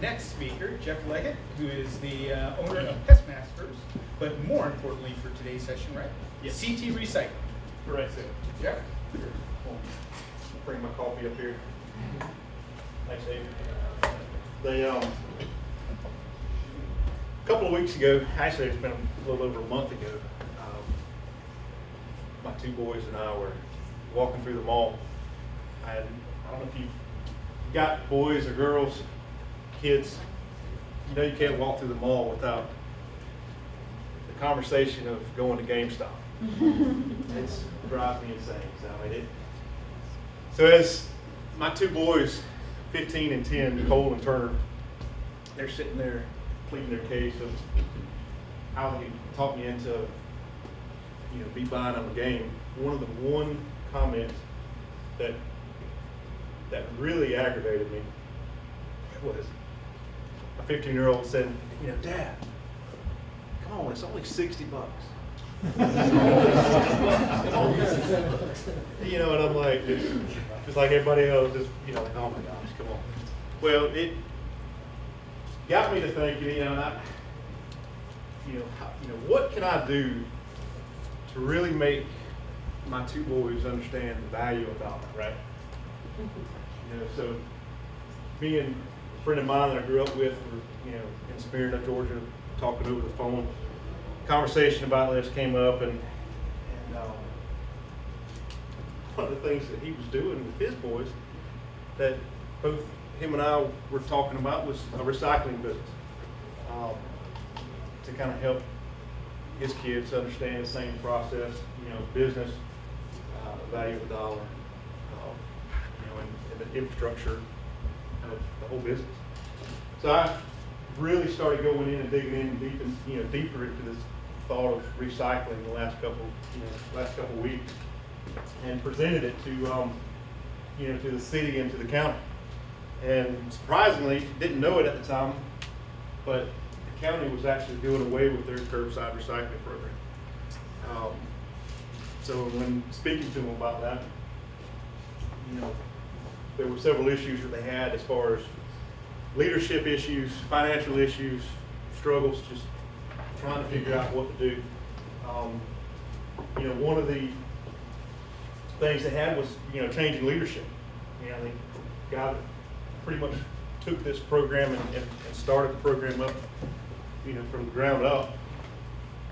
Next speaker, Jeff Leggett, who is the owner of Pest Masters, but more importantly for today's session, right? Yes. CT Recycling. Correct, sir. Jeff? Bring my coffee up here. Thanks, Dave. They, a couple of weeks ago, actually it's been a little over a month ago, my two boys and I were walking through the mall. I don't know if you've got boys or girls, kids, you know you can't walk through the mall without the conversation of going to GameStop. It drives me insane. So as my two boys, 15 and 10, Cole and Turner, they're sitting there pleading their case of how they talk me into, be buying them a game. One comment that really aggravated me was a 15-year-old said, Dad, come on, it's only $60. And I'm like, just like everybody else, just, oh my gosh, come on. Well, it got me to thinking, what can I do to really make my two boys understand the value of dollar, right? So me and a friend of mine that I grew up with were, in Smyrna, Georgia, talking over the phone. Conversation about this came up, and one of the things that he was doing with his boys that both him and I were talking about was a recycling business, to kind of help his kids understand the same process, business, value of the dollar, and the infrastructure of the whole business. So I really started going in and digging in deeper into this thought of recycling the last couple weeks, and presented it to the city and to the county. And surprisingly, didn't know it at the time, but the county was actually doing away with their curbside recycling program. So when speaking to them about that, there were several issues that they had as far as leadership issues, financial issues, struggles, just trying to figure out what to do. One of the things they had was, changing leadership. The guy that pretty much took this program and started the program up, from the ground up,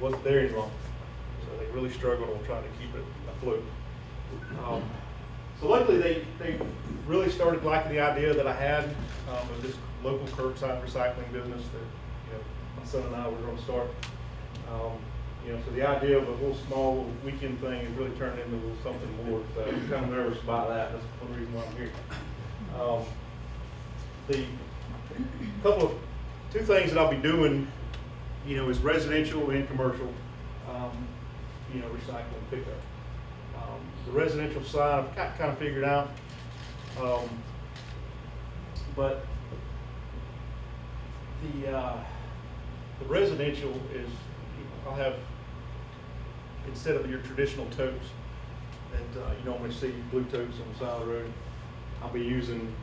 wasn't there any longer. So they really struggled on trying to keep it afloat. So luckily they really started liking the idea that I had of this local curbside recycling business that my son and I were going to start. So the idea of a little small weekend thing has really turned into something more. So I'm kind of nervous about that. That's one reason why I'm here. Two things that I'll be doing, is residential and commercial, recycling pickup. The residential side I've kind of figured out, but the residential is, I'll have, instead of your traditional totes that you normally see, blue totes on the side of the road, I'll be using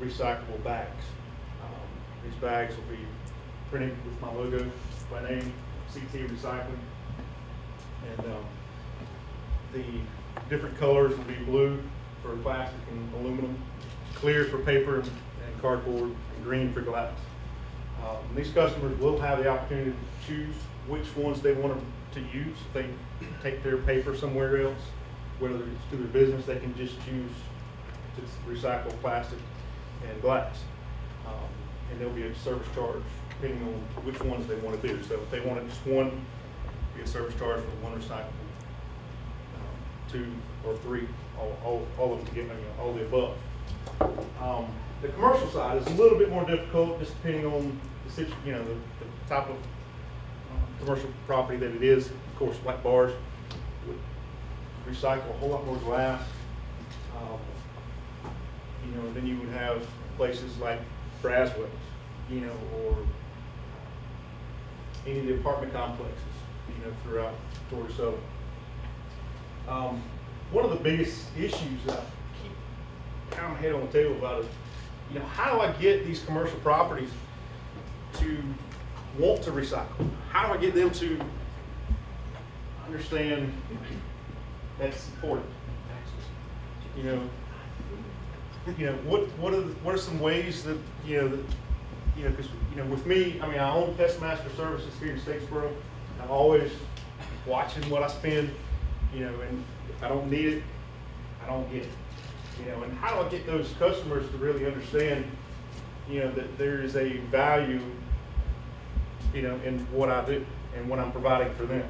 recyclable bags. These bags will be printed with my logo, my name, CT Recycling, and the different colors will be blue for plastic and aluminum, clear for paper and cardboard, and green for glass. These customers will have the opportunity to choose which ones they want to use. If they take their paper somewhere else, whether it's through their business, they can just choose to recycle plastic and glass. And there'll be a service charge depending on which ones they want to do. So if they wanted just one, be a service charge for one recyclable, two or three, all of them together, all the above. The commercial side is a little bit more difficult, just depending on the type of commercial property that it is. Of course, like bars would recycle a whole lot more glass. Then you would have places like Braswell's, or any of the apartment complexes, throughout Georgia Southern. One of the biggest issues that I keep pounding my head on the table about is you know, how do I get these commercial properties to want to recycle? How do I get them to understand that's important? You know, what are some ways that, because, with me, I mean, I own Pest Master Services here in Statesboro. I'm always watching what I spend, and if I don't need it, I don't get it. And how do I get those customers to really understand, that there is a value, in what I do and what I'm providing for them?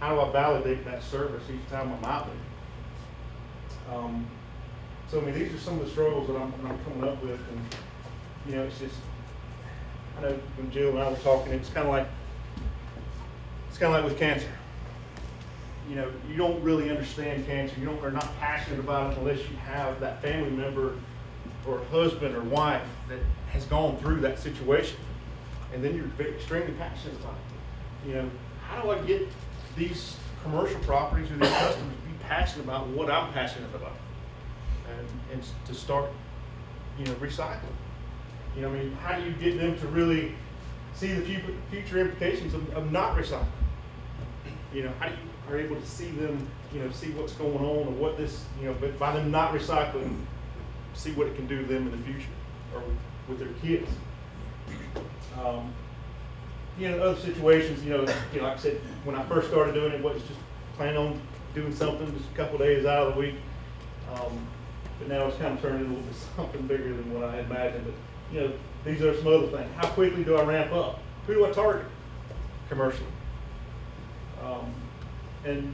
How do I validate that service each time I'm out there? So, I mean, these are some of the struggles that I'm coming up with, and, it's just, I know when Jill and I were talking, it's kind of like with cancer. You don't really understand cancer. Are not passionate about it unless you have that family member or husband or wife that has gone through that situation. And then you're extremely passionate about it. How do I get these commercial properties or these customers to be passionate about what I'm passionate about? And to start, recycling. I mean, how do you get them to really see the future implications of not recycling? How do you are able to see them, see what's going on, or what this, but by them not recycling, see what it can do to them in the future, or with their kids. Other situations, like I said, when I first started doing it, was just planning on doing something just a couple of days out of the week. But now it's kind of turned into a little bit something bigger than what I had imagined. But, these are some other things. How quickly do I ramp up? Who do I target commercially? And,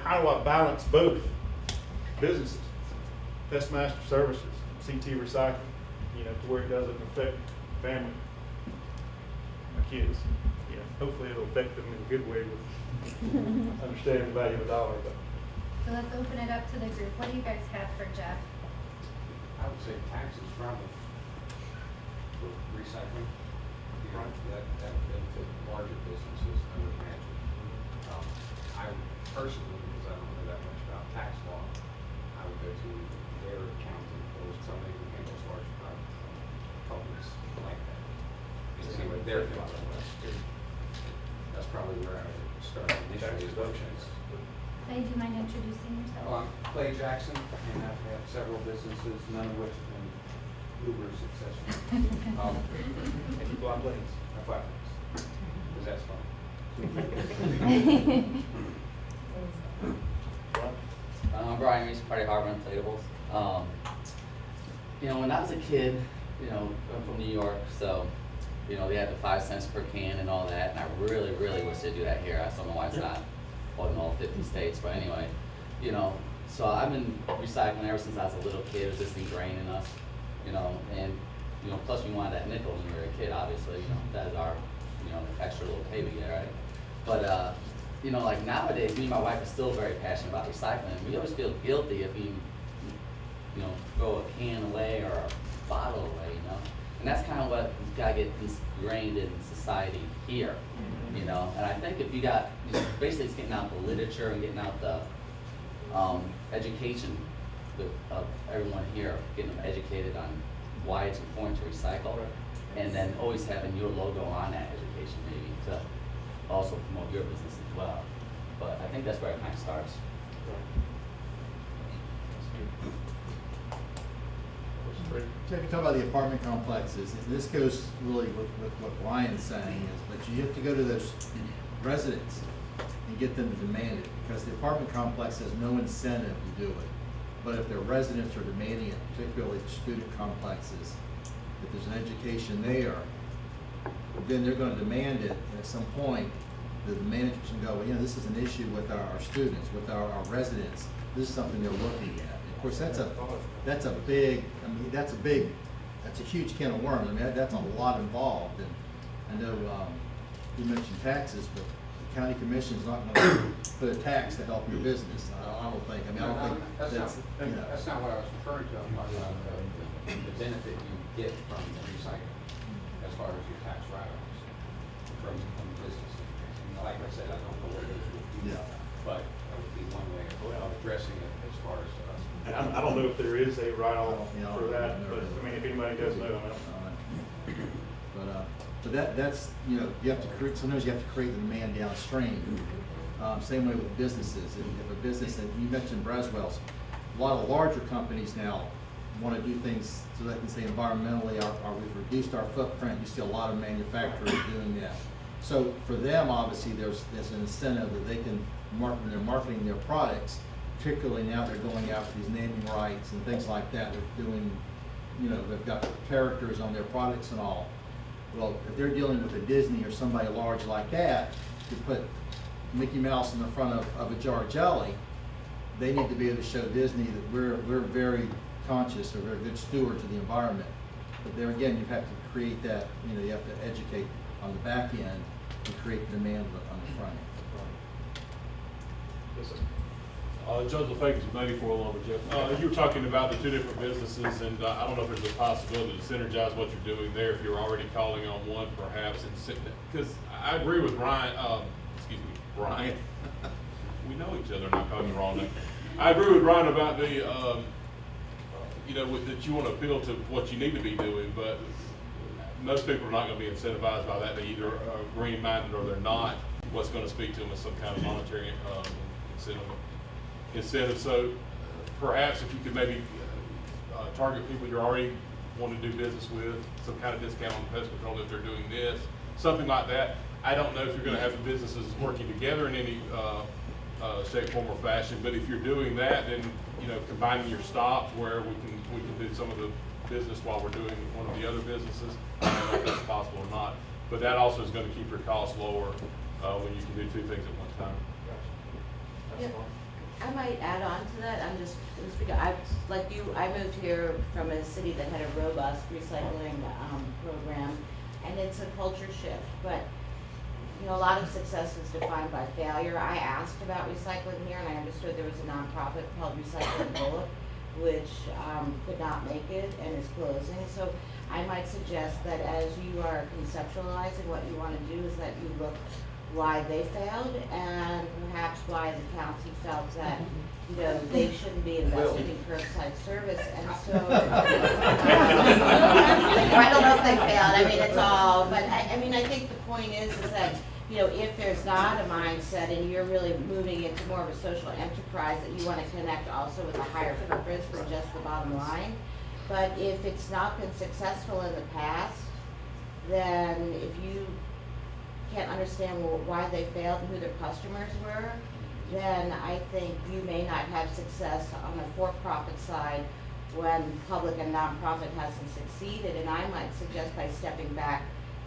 how do I balance both businesses, Pest Master Services, CT Recycling, to where it doesn't affect family, my kids. Hopefully it'll affect them in a good way with understanding the value of a dollar. But So let's open it up to the group. What do you guys have for Jeff? I would say taxes probably for recycling. Right. That would benefit larger businesses, I would imagine. I personally, because I don't know that much about tax law, I would go to their accountant or somebody who handles large companies like that. And see what their thoughts are. That's probably where I would start initially. Clay, do you mind introducing yourself? Well, I'm Clay Jackson, and I've had several businesses, none of which have been uber successful. and you fly planes. I fly planes, because that's fun. Brian Reese, Party Harbor Inflatables. When I was a kid, I'm from New York, so, they had the 5 cents per can and all that, and I really, really wish they do that here. I don't know why it's not in all 50 states, but anyway, so I've been recycling ever since I was a little kid. It was just ingrained in us, and, plus we wanted that nickel when we were a kid, obviously, that is our, extra little pay we get, right? But, like nowadays, me and my wife are still very passionate about recycling. We always feel guilty if we, throw a can away or a bottle away, And that's kind of what got to get ingrained in society here, And I think if you got, basically it's getting out the literature and getting out the education of everyone here, getting them educated on why it's important to recycle, and then always having your logo on that education maybe to also promote your business as well. But I think that's where it kind of starts. So if you talk about the apartment complexes, and this goes really with what Brian's saying is, but you have to go to those residents and get them to demand it, because the apartment complex has no incentive to do it. But if their residents are demanding it, particularly student complexes, if there's an education there, then they're gonna demand it, and at some point, the management can go, well, this is an issue with our students, with our residents, this is something they're looking at. Of course, that's a big, that's a huge can of worms. That's a lot involved. And I know you mentioned taxes, but the county commission is not going to put a tax to help your business. I don't think. I don't think that's not what I was referring to. I'm talking about the benefit you get from recycling as far as your tax write-offs from businesses. Like I said, I don't know where those would be, but that would be one way of addressing it as far as I don't know if there is a write-off Yeah, for that, no, but, no. I mean, if anybody does know, But that's, you know, you have to create, sometimes you have to create the demand downstream. Same way with businesses. If a business, and you mentioned Braswell's, a lot of larger companies now want to do things so they can say environmentally, we've reduced our footprint. You see a lot of manufacturers doing that. So for them, obviously, there's an incentive that they can market when they're marketing their products, particularly now they're going after these naming rights and things like that. They're doing, you know, they've got characters on their products and all. Well, if they're dealing with a Disney or somebody large like that, to put Mickey Mouse in the front of a jar of jelly, they need to be able to show Disney that we're very conscious or very good stewards of the environment. But there again, you have to create that, you know, you have to educate on the back end and create the demand on the front end. Yes, sir. Joseph Akins, maybe for a little bit, Jeff. You were talking about the two different businesses, and I don't know if there's a possibility to synergize what you're doing there if you're already calling on one perhaps and sitting, because I agree with Ryan, Ryan. We know each other, and I'm calling you wrong name. I agree with Ryan about the, you know, that you want to appeal to what you need to be doing, but most people are not going to be incentivized by that. They either are green-minded or they're not. What's going to speak to them is some kind of monetary incentive. So perhaps if you could maybe target people you already want to do business with, some kind of discount on pest control if they're doing this, something like that. I don't know if you're going to have the businesses working together in any shape, form, or fashion, but if you're doing that, then, you know, combining your stops where we can do some of the business while we're doing one of the other businesses. I don't know if that's possible or not, but that also is going to keep your costs lower when you can do two things at one time. That's Yeah. fine. I might add on to that. I'm just speaking. Like you, I moved here from a city that had a robust recycling program, and it's a culture shift. But you know, a lot of success is defined by failure. I asked about recycling here, and I understood there was a nonprofit called Recycling Bullet, which could not make it and is closing. So I might suggest that as you are conceptualizing what you want to do, is that you look why they failed and perhaps why the county felt that, you know, they shouldn't be investing in curbside service. And so I don't know if they failed. I mean, it's all, but I mean, I think the point is that, you know, if there's not a mindset and you're really moving into more of a social enterprise, that you want to connect also with a higher purpose than just the bottom line. But if it's not been successful in the past, then if you can't understand why they failed and who their customers were, then I think you may not have success on the for-profit side when public and nonprofit hasn't succeeded. And I might suggest by stepping back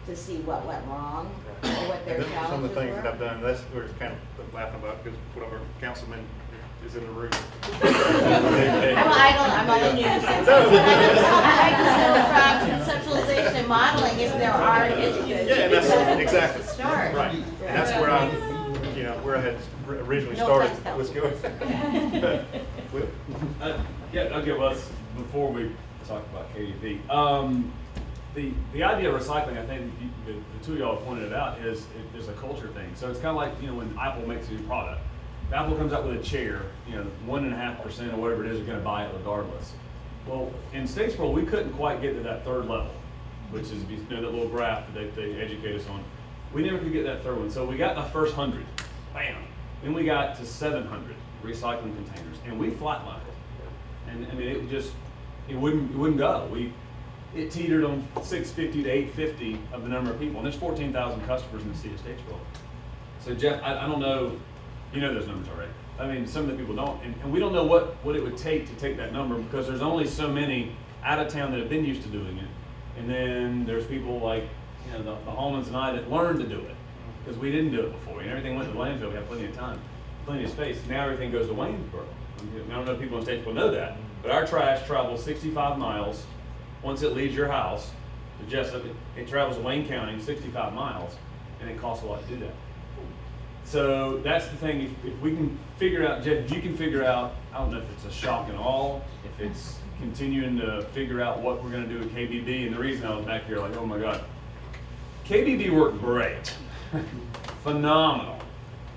to see what went wrong or what their And those are some of challenges the things that were. I've done. That's we're kind of laughing about because one of our councilmen is in the room. I'm on the news. I just know from conceptualization and modeling if there are issues. Yeah, and that's exactly. Start. Right. And that's where I, you know, where I had originally No started. offense, Let's go. Will? Yeah, okay, well, before we talk about KDP, the idea of recycling, I think the two of y'all have pointed it out, is there's a culture thing. So it's kind of like, you know, when Apple makes a new product. If Apple comes out with a chair, you know, 1.5% or whatever it is, you're going to buy it regardless. Well, in Statesboro, we couldn't quite get to that third level, which is, you know, that little graph that they educate us on. We never could get that third one. So we got the first 100, bam. Then we got to 700 recycling containers, and we flatlined it. And I mean, it wouldn't go. It teetered on 650 to 850 of the number of people, and there's 14,000 customers in the city of Statesboro. So Jeff, I don't know, you know those numbers already. I mean, some of the people don't, and we don't know what it would take to take that number, because there's only so many out of town that have been used to doing it, and then there's people like, you know, the Hallmans and I that learned to do it, because we didn't do it before, and everything went to the landfill. We had plenty of time, plenty of space. Now everything goes to Waynesboro. I don't know if people in Statesboro know that, but our trash travels 65 miles. Once it leaves your house to Jessup, it travels to Wayne County 65 miles, and it costs a lot to do that. So that's the thing. If we can figure out, Jeff, if you can figure out, I don't know if it's a shock and awe, if it's continuing to figure out what we're going to do with KBB. And the reason I was back here, like, oh my God, KBB worked great, phenomenal.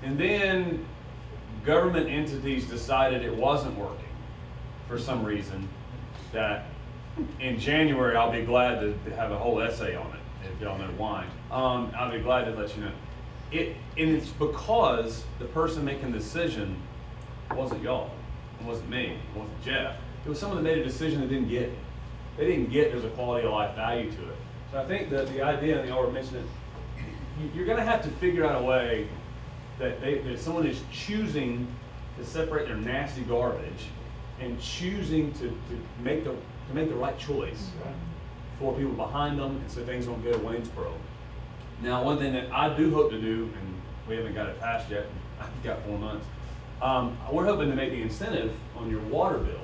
And then government entities decided it wasn't working for some reason, that in January, I'll be glad to have a whole essay on it, if y'all know why. I'll be glad to let you know. And it's because the person making the decision wasn't y'all, it wasn't me, it wasn't Jeff. It was someone that made a decision that didn't get it. They didn't get there's a quality of life value to it. So I think that the idea, and y'all were mentioning it, you're gonna have to figure out a way that that someone is choosing to separate their nasty garbage and choosing to make the right choice for people behind them, and so things don't go to Waynesboro. Now, one thing that I do hope to do, and we haven't got it passed yet, I've got 4 months, we're hoping to make the incentive on your water bill,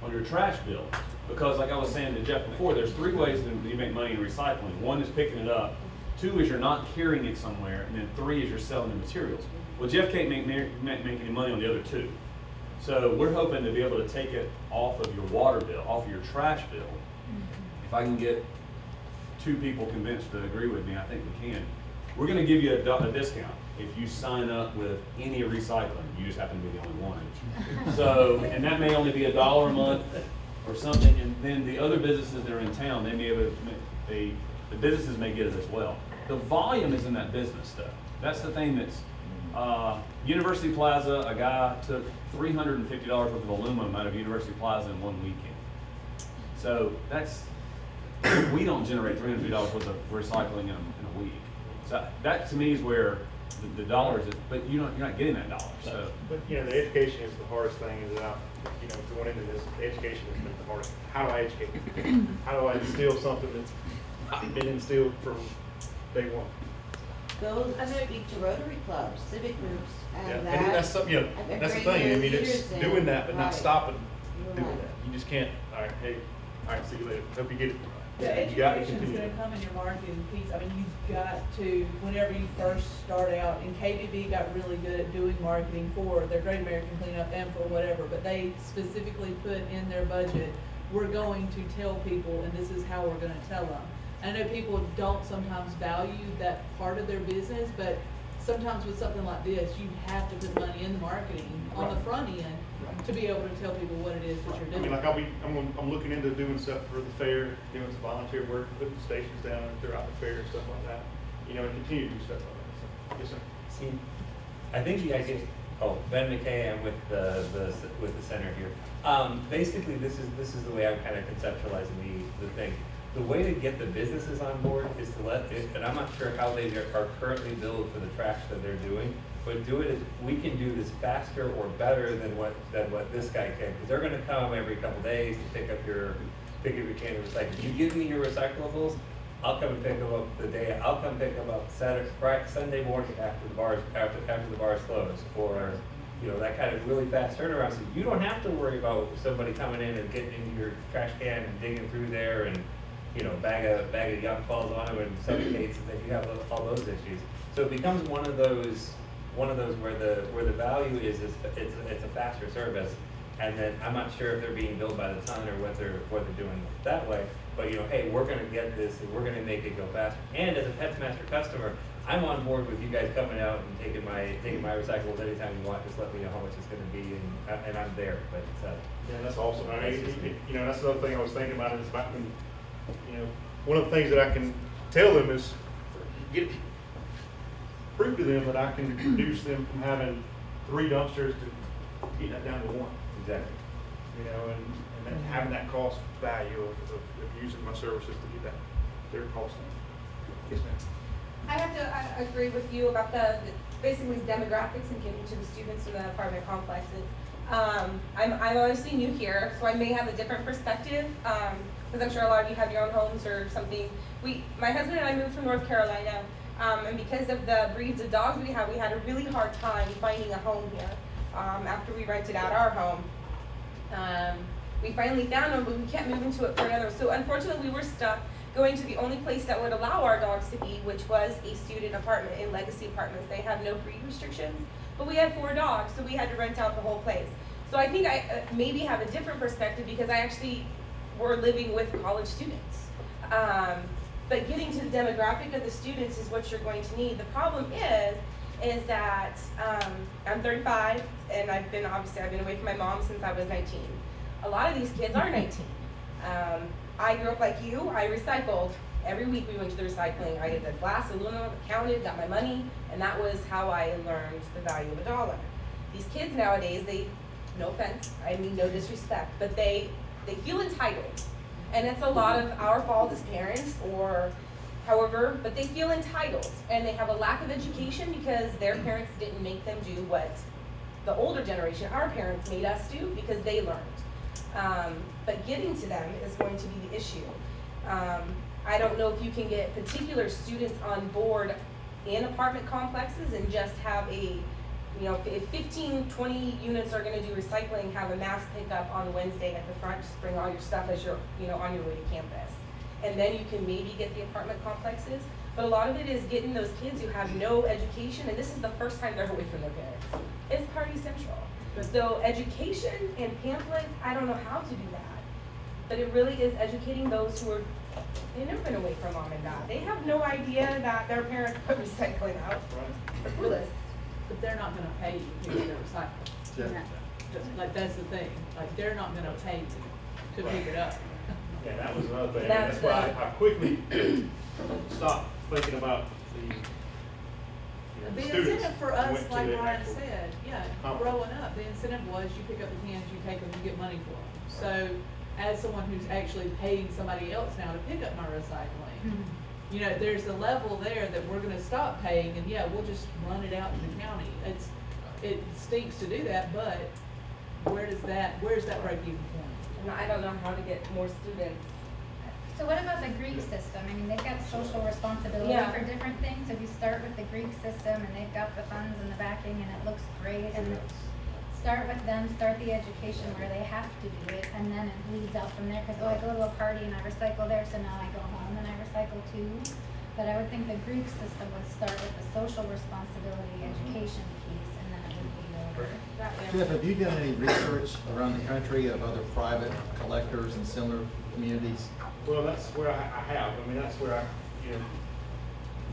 on your trash bill, because like I was saying to Jeff before, there's 3 ways that you make money in recycling. 1 is picking it up, 2 is you're not carrying it somewhere, and then 3 is you're selling the materials. Well, Jeff can't make any money on the other 2. So we're hoping to be able to take it off of your water bill, off of your trash bill. If I can get 2 people convinced to agree with me, I think we can. We're gonna give you a discount if you sign up with any recycling. You just happen to be the only one. So, and that may only be $1 a month or something, and then the other businesses that are in town, they may have, the businesses may get it as well. The volume is in that business though. That's the thing that's, University Plaza, a guy took $350 worth of aluminum out of University Plaza in 1 weekend. So that's, we don't generate $350 worth of recycling in a week. So that to me is where the dollar is, but you're not getting that dollar, so. But, you know, the education is the hardest thing, is that, you know, going into this, education has been the hardest. How do I educate? How do I instill something that's been instilled from day one? Go speak to Rotary clubs, civic groups, Yeah, and and that's something, you know, and that's the bring thing, I your mean, it's leaders in. doing that, but not Right. stopping doing Right. that. You just can't, all right, hey, all right, see you later, hope you get it. The You got to education's continue. gonna come in your marketing piece. I mean, you've got to, whenever you first start out, and KBB got really good at doing marketing for their Great American Cleanup and for whatever, but they specifically put in their budget, we're going to tell people, and this is how we're gonna tell them. I know people don't sometimes value that part of their business, but sometimes with something like this, you have to put money in the marketing on the front end to be able to tell people what it is that you're I mean, doing. like I'm looking into doing stuff for the fair, doing some volunteer work, putting stations down throughout the fair and stuff like that. You know, and continue to do stuff like that, so, yes, sir. See, I think you guys get, Ben McKay, I'm with the center here. Basically, this is the way I'm kind of conceptualizing the thing. The way to get the businesses on board is to let it, and I'm not sure how they are currently billed for the trash that they're doing, but do it as, we can do this faster or better than what this guy can, because they're gonna come every couple days to pick up your can of recycling. You give me your recyclables, I'll come and pick them up I'll come pick them up Sunday morning after the bars close, or, you know, that kind of really fast turnaround, so you don't have to worry about somebody coming in and getting into your trash can and digging through there and, you know, bag of yuck falls on them and suffocates, and then you have all those issues. So it becomes one of those where the value is it's a faster service, and then I'm not sure if they're being billed by the ton or what they're doing that way. But, you know, hey, we're gonna get this and we're gonna make it go faster. And as a PetsMaster customer, I'm on board with you guys coming out and taking my recyclables anytime you want. Just let me know how much it's gonna be, and I'm there. But Yeah, that's awesome. I mean, you know, that's another thing I was thinking about is about when, you know, one of the things that I can tell them is prove to them that I can reduce them from having 3 dumpsters to getting that down to 1. exactly. You know, and then having that cost value of using my services to get their cost down. Yes, ma'am. I have to I agree with you about the basically demographics and getting to the students in the apartment complexes. I'm obviously new here, so I may have a different perspective, because I'm sure a lot of you have your own homes or something. My husband and I moved from North Carolina, and because of the breeds of dogs we had a really hard time finding a home here. After we rented out our home, we finally found one, but we can't move into it for another. So unfortunately, we were stuck going to the only place that would allow our dogs to be, which was a student apartment in Legacy Apartments. They have no breed restrictions, but we had 4 dogs, so we had to rent out the whole place. So I think I maybe have a different perspective because I actually were living with college students. But getting to the demographic of the students is what you're going to need. The problem is that I'm 35, and I've been away from my mom since I was 19. a lot of these kids are 19. I grew up like you, I recycled. Every week we went to the recycling. I did the glass, aluminum, counted, got my money, and that was how I learned the value of $1. These kids nowadays, no offense, I mean no disrespect, but they feel entitled. And it's a lot of our fault as parents or however, but they feel entitled and they have a lack of education because their parents didn't make them do what the older generation, our parents, made us do because they learned. But getting to them is going to be the issue. I don't know if you can get particular students on board in apartment complexes and just have if 15, 20 units are gonna do recycling, have a mass pickup on Wednesday at the front, just bring all your stuff as you're, on your way to campus. And then you can maybe get the apartment complexes. But a lot of it is getting those kids who have no education, and this is the first time they're away from their parents. It's party central. So education and pamphlets, I don't know how to do that. But it really is educating those who they've never been away from mom and dad. They have no idea that their parents put recycling out. They're clueless. But they're not gonna pay you to pick their recycling. Yeah. Like, that's the thing, like, they're not gonna pay you to pick it up. Yeah, that was another thing. That's That's why the- I quickly stopped thinking about the The students. incentive for and us, went to like the Brian actual said, yeah, conference. growing up, the incentive was you pick up the cans, you take them, you get money for them. So, as someone who's actually paying somebody else now to pick up my recycling, there's a level there that we're gonna stop paying, and yeah, we'll just run it out to the county. It stinks to do that, but where's that break-even point? And I don't know how to get more students. So what about the Greek system? I mean, they've got social responsibility Yeah. for different things. If you start with the Greek system and they've got the funds and the backing and it looks great, and start with them, start the education where they have to do it, and then it leads out from there. Because, I go to a party and I recycle there, so now I go home and I recycle too. But I would think the Greek system would start with the social responsibility education piece, and then it would be over. Jeff, have you done any research around the country of other private collectors and similar communities? Well, that's where I have. I mean, that's where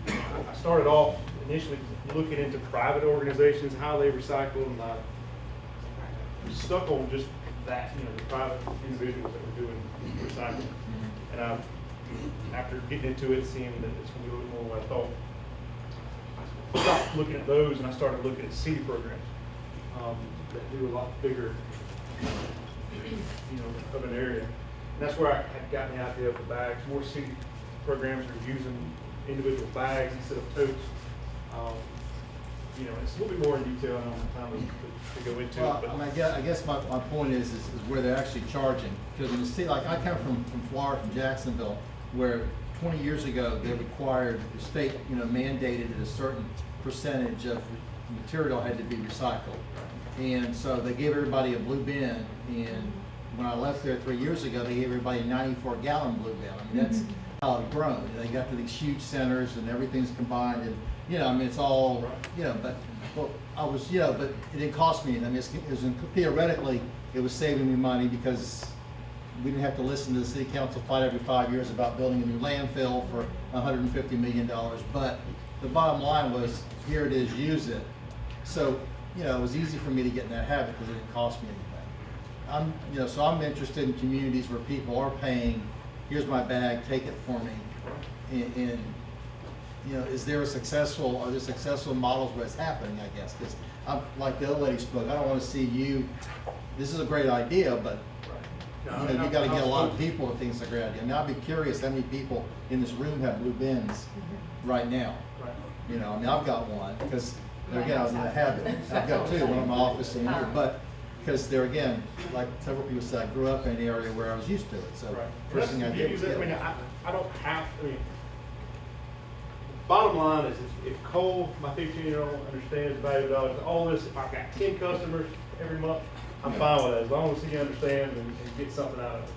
I started off initially looking into private organizations, how they recycle, and I was stuck on just that, the private individuals that were doing recycling. And after getting into it, seeing that it's going to be a little more what I thought, I stopped looking at those and I started looking at city programs that do a lot bigger, of an area. And that's where I had gotten the idea of the bags. More city programs are using individual bags instead of totes. It's a little bit more in detail. I don't have time to go into Well, it. But I mean, I guess my point is where they're actually charging. Because in the city, like I come from Florida, from Jacksonville, where 20 years ago they required, the state, mandated that a certain percentage of material had to be recycled. And so they gave everybody a blue bin, and when I left there 3 years ago, they gave everybody a 94-gallon blue bin. I mean, that's how it's grown. They got to these huge centers and everything's combined, and it's all, but but it didn't cost me. I mean, theoretically, it was saving me money because we didn't have to listen to the city council fight every 5 years about building a new landfill for $150 million. But the bottom line was, here it is, use it. So, it was easy for me to get in that habit because it didn't cost me anything. So I'm interested in communities where people are paying, here's my bag, take it for me. And are there successful models where it's happening, I guess? Because I'm, like the old lady spoke, I don't want to see this is a great idea, but you got to get a lot of people that think it's a great idea. I mean, I'd be curious how many people in this room have blue bins right now. I've got one because, again, I was in the habit. I've got two, one in my office and here, but because they're, again, like several people said, I grew up in an area where I was used to it. So first thing I did was get it. I don't have, bottom line is if Cole, my 15-year-old, understands the value of dollars, all this, if I've got 10 customers every month, I'm fine with that, as long as he understands and gets something out of it.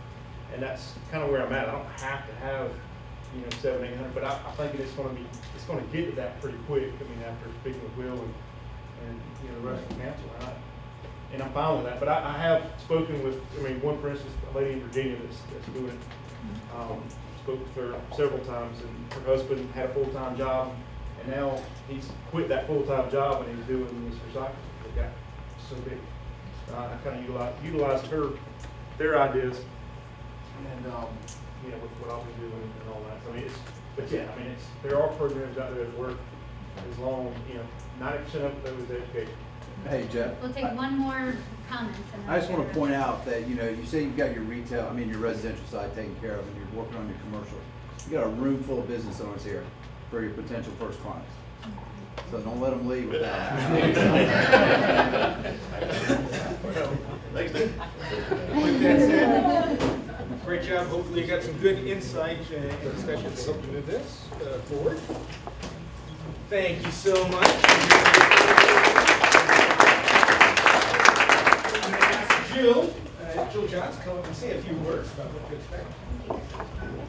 And that's kind of where I'm at. I don't have to have, 700, 800, but I think it's going to get to that pretty quick. I mean, after speaking with Will and the rest of the council, and I'm fine with that. But I have spoken with, one, for instance, a lady in Virginia that's doing it. Spoke with her several times, and her husband had a full-time job, and now he's quit that full-time job and he's doing this recycling. They got so big. I kind of utilized her their ideas, and, you know, with what I'll be doing and all that. So, I mean, but yeah, I mean, there are programs out there that work as long, you know, 90% of those is education. Hey, Jeff. We'll take one more comment and then. I just want to point out that, you know, you say you've got your retail, I mean, your residential side taken care of, and you're working on your commercial. You got a room full of business owners here for your potential first clients. So don't let them leave without. With that said, great job. Hopefully you got some good insight and discussion to help you move this forward. Thank you so much. I'm going to ask Jill Johns, come up and say a few words about what to expect.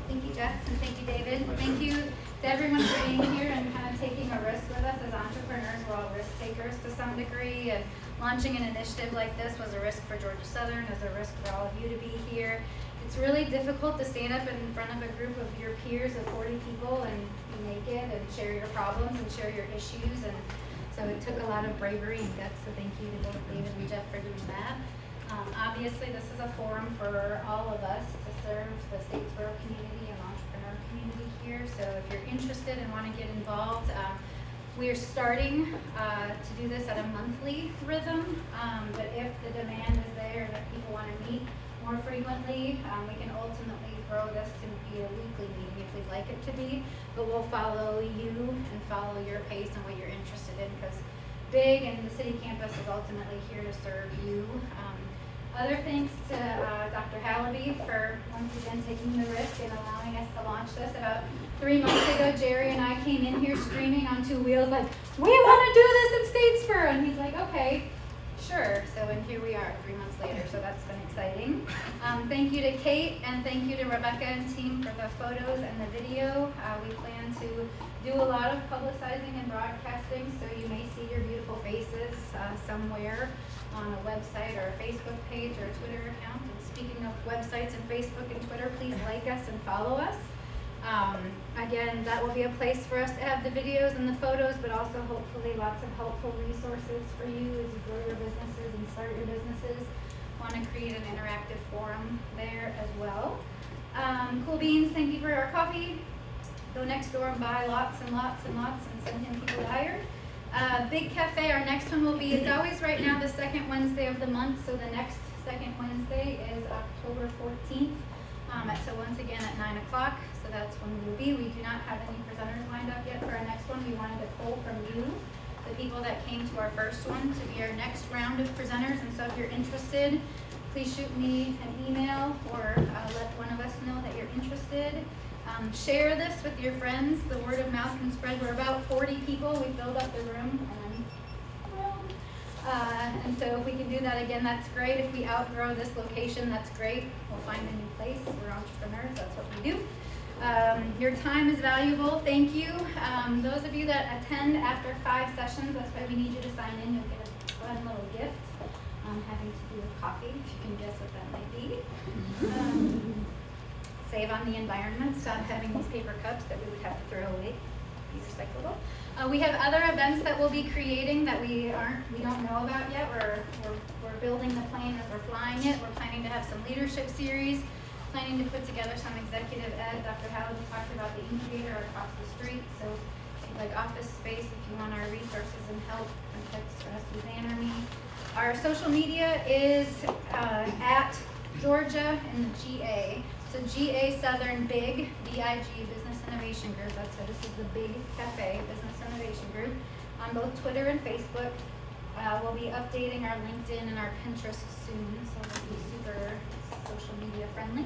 Thank you, Jeff, and thank you, David. Thank you to everyone for being here and kind of taking a risk with us as entrepreneurs. We're all risk takers to some degree, and launching an initiative like this was a risk for Georgia Southern, as a risk for all of you to be here. It's really difficult to stand up in front of a group of your peers of 40 people and be naked and share your problems and share your issues, and so it took a lot of bravery and guts, so thank you to both David and Jeff for doing that. Obviously, this is a forum for all of us to serve the Statesboro community and entrepreneur community here. So if you're interested and want to get involved, we are starting to do this at a monthly rhythm. But if the demand is there that people want to meet more frequently, we can ultimately grow this to be a weekly meeting if we'd like it to be. But we'll follow you and follow your pace and what you're interested in, because BIG and the city campus is ultimately here to serve you. Other thanks to Dr. Hallaby for once again taking the risk and allowing us to launch this. About 3 months ago, Jerry and I came in here screaming on 2 wheels like, we want to do this in Statesboro. And he's like, okay, sure. So, and here we are 3 months later, so that's been exciting. Thank you to Kate, and thank you to Rebecca and team for the photos and the video. We plan to do a lot of publicizing and broadcasting, so you may see your beautiful faces somewhere on a website or a Facebook page or a Twitter account. And speaking of websites and Facebook and Twitter, please like us and follow us. Again, that will be a place for us to have the videos and the photos, but also hopefully lots of helpful resources for you as you grow your businesses and start your businesses. Want to create an interactive forum there as well. Cool Beans, thank you for our coffee. Go next door and buy lots and lots and lots and send him people hired. Big Cafe, our next one will be, it's always right now the second Wednesday of the month, so the next second Wednesday is October 14th. So once again at 9 o'clock, so that's when we will be. We do not have any presenters lined up yet for our next one. We wanted to pull from you, the people that came to our first one, to be our next round of presenters. And so if you're interested, please shoot me an email or let one of us know that you're interested. Share this with your friends. The word of mouth can spread. We're about 40 people. We filled up the room, and I'm thrilled. And so if we can do that again, that's great. If we outgrow this location, that's great. We'll find a new place. We're entrepreneurs. That's what we do. Your time is valuable. Thank you. Those of you that attend after 5 sessions, that's why we need you to sign in. You'll get a fun little gift having to do with coffee, if you can guess what that might be. Save on the environment. Stop having these paper cups that we would have to throw away. Be recyclable. We have other events that we'll be creating that we don't know about yet. We're building the plane as we're flying it. We're planning to have some leadership series, planning to put together some executive ed. Dr. Howard talked about the incubator across the street. So if you'd like office space, if you want our resources and help, contact Suzanne or me. Our social media is at Georgia and the GA. So GA Southern BIG, B-I-G, Business Innovation Group. That's so this is the Big Cafe Business Innovation Group on both Twitter and Facebook. We'll be updating our LinkedIn and our Pinterest soon, so we'll be super social media friendly.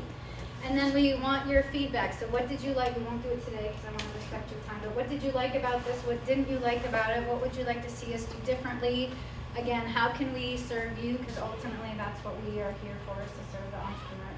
And then we want your feedback. So what did you like? We won't do it today because I want to respect your time. But what did you like about this? What didn't you like about it? What would you like to see us do differently? Again, how can we serve you? Because ultimately that's what we are here for, is to serve the entrepreneur